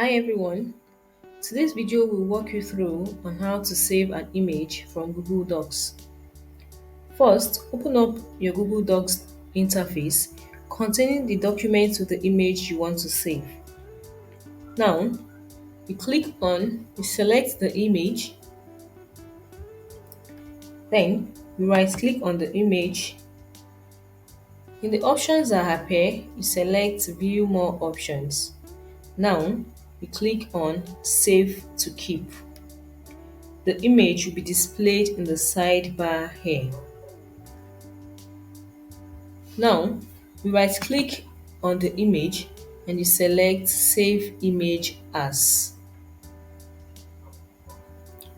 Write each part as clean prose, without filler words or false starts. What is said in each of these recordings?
Hi everyone. Today's video will walk you through on how to save an image from Google Docs. First, open up your Google Docs interface containing the document with the image you want to save. Now, you select the image, then you right click on the image. In the options that appear, you select View More Options. Now, you click on Save to Keep. The image will be displayed in the sidebar here. Now, you right click on the image and you select Save Image As.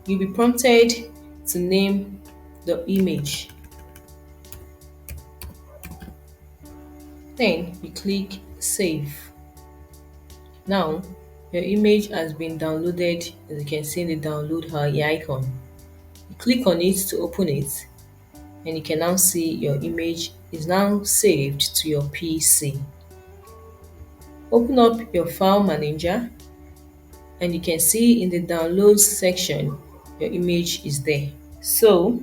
You'll be prompted to name the image. Then you click Save. Now, your image has been downloaded, as you can see in the download icon. You click on it to open it, and you can now see your image is now saved to your PC. Open up your file manager and you can see in the downloads section your image is there. So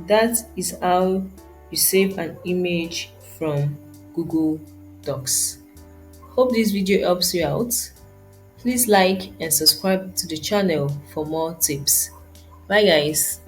that is how you save an image from Google Docs. Hope this video helps you out. Please like and subscribe to the channel for more tips. Bye guys.